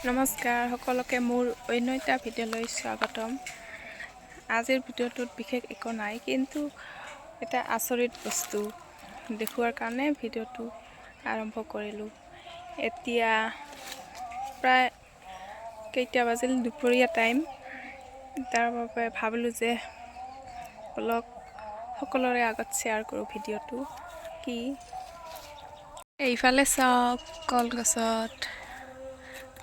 নমস্কাৰ সকলোকে মোৰ অন্য এটা ভিডিঅ'লৈ স্বাগতম। আজিৰ ভিডিঅ'টোত বিশেষ একো নাই, কিন্তু এটা আচৰিত বস্তু দেখুৱাৰ কাৰণে ভিডিঅ'টো আৰম্ভ কৰিলোঁ। এতিয়া প্ৰায় কেইটা বাজিল, দুপৰীয়া টাইম। তাৰ বাবে ভাবিলোঁ যে অলপ সকলোৰে আগত শ্বেয়াৰ কৰোঁ ভিডিঅ'টো। কি এইফালে চাওক, কলগছত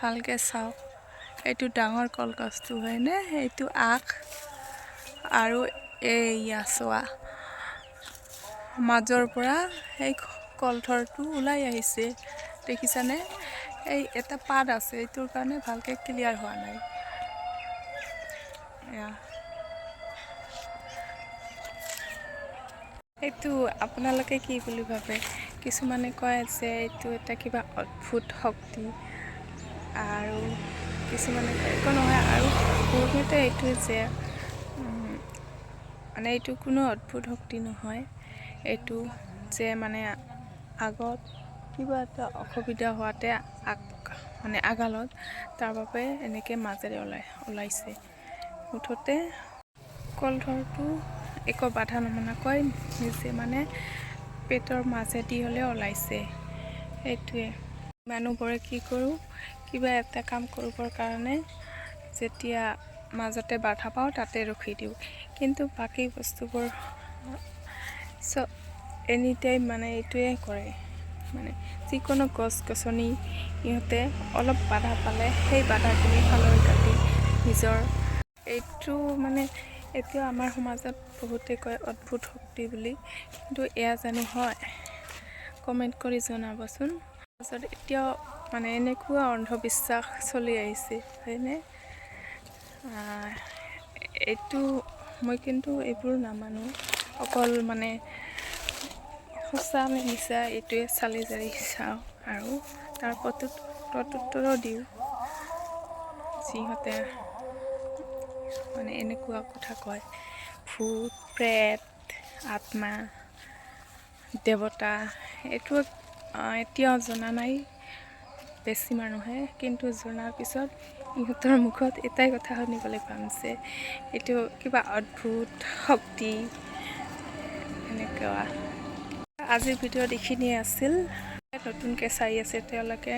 ভালকে চাওক, এইটো ডাঙৰ কলগছটো হয়নে? এইটো আখ আৰু এইয়া চোৱা, মাজৰ পৰা সেই কলথৰটো ওলাই আহিছে, দেখিছানে? এই এটা পাত আছে, এইটোৰ কাৰণে ভালকে ক্লিয়াৰ হোৱা নাই। এইটো আপোনালোকে কি বুলি ভাবে? কিছুমানে কয় যে এইটো এটা কিবা অদ্ভুত শক্তি, আৰু কিছুমানে একো নহয়। আৰু মোৰ মতে এইটোৱে যে মানে এইটো কোনো অদ্ভুত শক্তি নহয়। এইটো যে মানে আগত কিবা এটা অসুবিধা হোৱাতে আগালত, তাৰ বাবে এনেকৈ মাজেৰে ওলাইছে। মুঠতে কলথৰটো একো বাধা নমনাকৈ নিজে মানে পেটৰ মাজেদি হ'লে ওলাইছে। সেইটোৱে মানুহবোৰে কি কৰোঁ, কিবা এটা কাম কৰিবৰ কাৰণে যেতিয়া মাজতে বাধা পাওঁ তাতে ৰখি দিওঁ, কিন্তু বাকী বস্তুবোৰ এনি টাইম মানে এইটোৱে কৰে। মানে যিকোনো গছ গছনি ইহঁতে অলপ বাধা পালে সেই বাধাখিনি ফালৰি কাটি নিজৰ এইটো মানে এতিয়া আমাৰ সমাজত বহুতে কয় অদ্ভুত শক্তি বুলি, কিন্তু এয়া জানো হয়? কমেণ্ট কৰি জনাবচোন। তাৰপিছত এতিয়াও মানে এনেকুৱা অন্ধবিশ্বাস চলি আহিছে হয়নে? এইটো মই কিন্তু এইবোৰ নামানো, অকল মানে সঁচা নে মিছা এইটোৱে চালি জাৰি চাওঁ আৰু তাৰ প্ৰত্যুত্তৰো দিওঁ। যিহঁতে মানে এনেকুৱা কথা কয়, ভূত প্ৰেত আত্মা দেৱতা, এইটো এতিয়াও জনা নাই বেছি মানুহে, কিন্তু জনাৰ পিছত ইহঁতৰ মুখত এটাই কথা শুনিবলৈ পাম যে এইটো কিবা অদ্ভুত শক্তি এনেকুৱা। আজিৰ ভিডিঅ'ত এইখিনিয়ে আছিল। নতুনকৈ চাই আছে তেওঁলোকে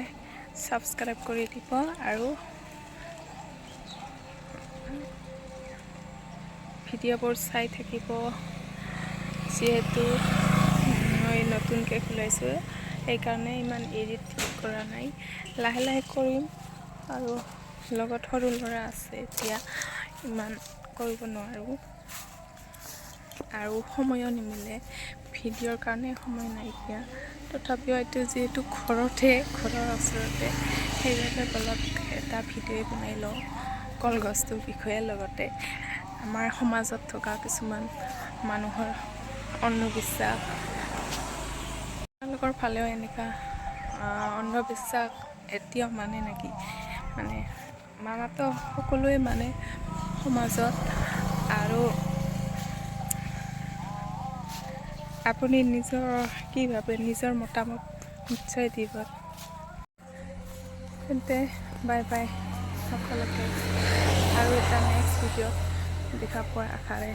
ছাবস্ক্ৰাইব কৰি দিব আৰু ভিডিঅ'বোৰ চাই থাকিব। যিহেতু মই নতুনকৈ খোলাইছোঁ, সেইকাৰণে ইমান এডিট কৰা নাই, লাহে লাহে কৰিম। আৰু লগত সৰু ল'ৰা আছে, এতিয়া ইমান কৰিব নোৱাৰোঁ, আৰু সময়ো নিমিলে, ভিডিঅ'ৰ কাৰণে সময় নাইকিয়া। তথাপিও এইটো যিহেতু ঘৰৰ ওচৰতে, সেইবাবে অলপ এটা ভিডিঅ'ই বনাই লওঁ কলগছটোৰ বিষয়ে, লগতে আমাৰ সমাজত থকা কিছুমান মানুহৰ অন্ধবিশ্বাস, তেওঁলোকৰ ফালেও এনেকুৱা অন্ধবিশ্বাস এতিয়াও মানে নেকি? মানে মানাতো সকলোৱে মানে সমাজত। আৰু আপুনি নিজৰ কি ভাবে, নিজৰ মতামত নিশ্চয় দিব। তেন্তে বাই বাই সকলোকে, আৰু এটা নেক্সট ভিডিঅ'ত দেখা পোৱাৰ আশাৰে।